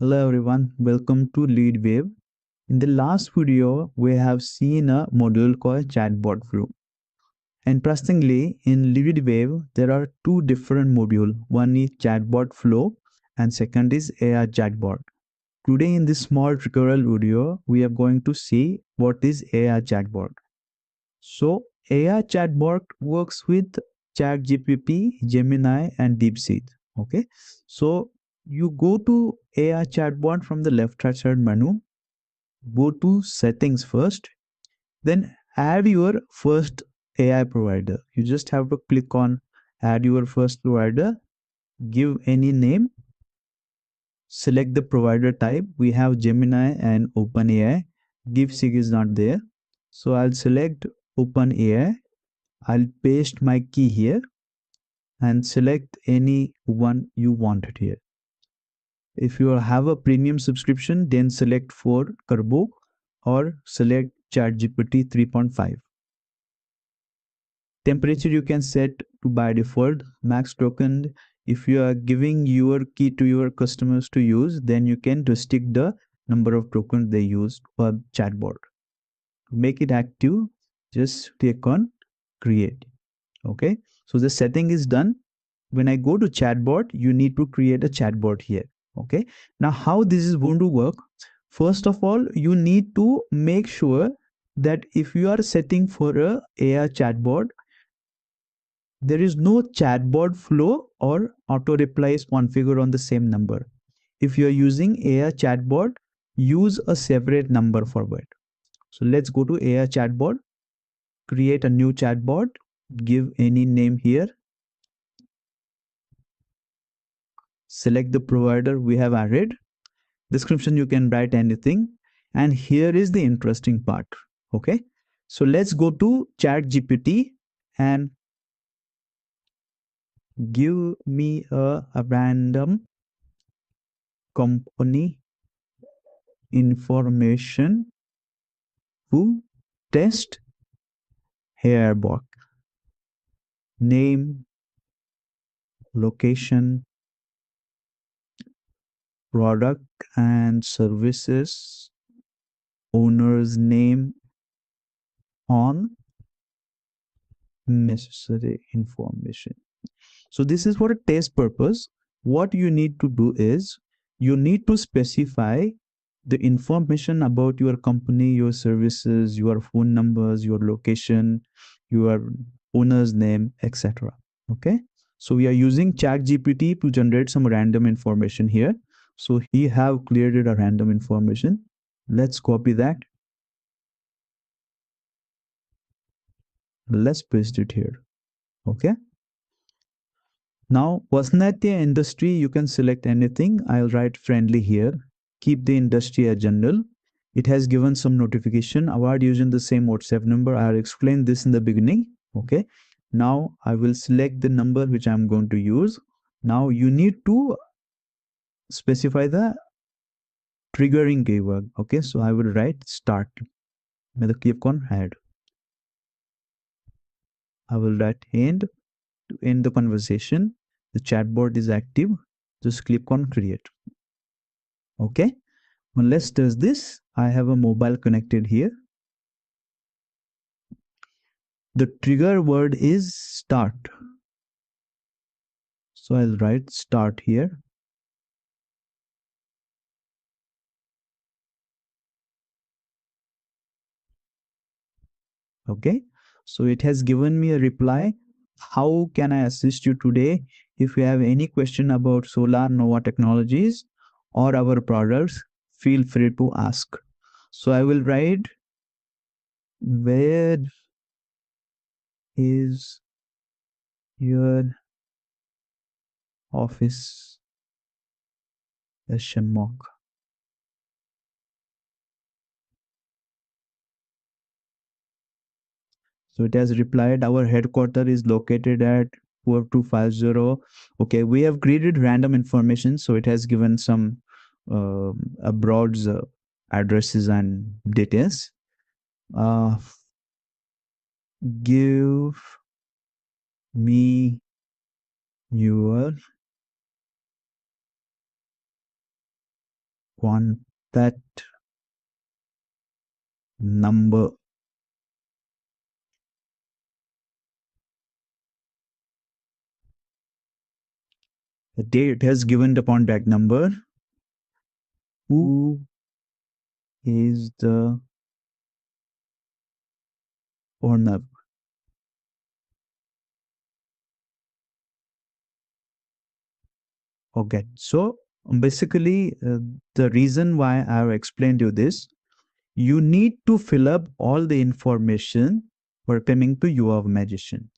Hello everyone, welcome to LeadWave. In the last video, we have seen a module called Chatbot Flow. Interestingly, in LeadWave, there are two different modules. One is Chatbot Flow and second is AI Chatbot. Today in this small tutorial video, we are going to see what is AI Chatbot. So AI Chatbot works with ChatGPT, Gemini and DeepSeek. Okay, so you go to AI Chatbot from the left hand side menu, go to settings first, then add your first AI provider. You just have to click on add your first provider, give any name, select the provider type. We have Gemini and OpenAI. DeepSeek is not there. So I'll select OpenAI. I'll paste my key here and select any one you wanted here. If you have a premium subscription, then select for Turbo or select ChatGPT 3.5. Temperature you can set to by default, max token. If you are giving your key to your customers to use, then you can restrict the number of tokens they use for chatbot. To make it active, just click on create. Okay, so the setting is done. When I go to chatbot, you need to create a chatbot here. Okay, now how this is going to work? First of all, you need to make sure that if you are setting for a AI chatbot, there is no chatbot flow or auto reply is configured on the same number. If you are using AI chatbot, use a separate number for it. So let's go to AI chatbot, create a new chatbot, give any name here, select the provider we have added. Description you can write anything, and here is the interesting part. Okay, so let's go to ChatGPT and give me a random company information to test Airbot. Name, location, product and services, owner's name, on necessary information. So this is for a test purpose. What you need to do is you need to specify the information about your company, your services, your phone numbers, your location, your owner's name, etc. Okay. So we are using ChatGPT to generate some random information here. So he have created a random information. Let's copy that. Let's paste it here. Okay. Now, personality and industry, you can select anything. I'll write friendly here. Keep the industry as general. It has given some notification. Award using the same WhatsApp number. I'll explain this in the beginning. Okay. Now, I will select the number which I'm going to use. Now, you need to specify the triggering keyword. Okay. So, I will write start. With a click on add. I will write end to end the conversation. The chatbot is active. Just click on create. Okay. Now let's test this. I have a mobile connected here. The trigger word is start. So I'll write start here. Okay. So it has given me a reply. How can I assist you today? If you have any question about Solar Nova technologies or our products, feel free to ask. So I will write, where is your office? Question mark. So it has replied, our headquarter is located at 4250. Okay, we have created random information. So it has given some broad addresses and details. Give me your contact number. The date has given the contact number. Who is the owner? Okay, so basically, the reason why I have explained you this, you need to fill up all the information pertaining to your magician.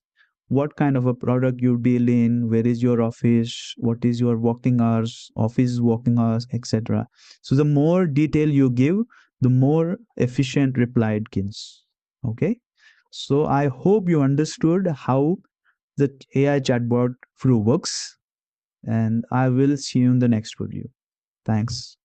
What kind of a product you deal in, where is your office, what is your working hours, office working hours, etc. So the more detail you give, the more efficient reply it gives. Okay, so I hope you understood how the AI chatbot Fru works, and I will see you in the next video. Thanks.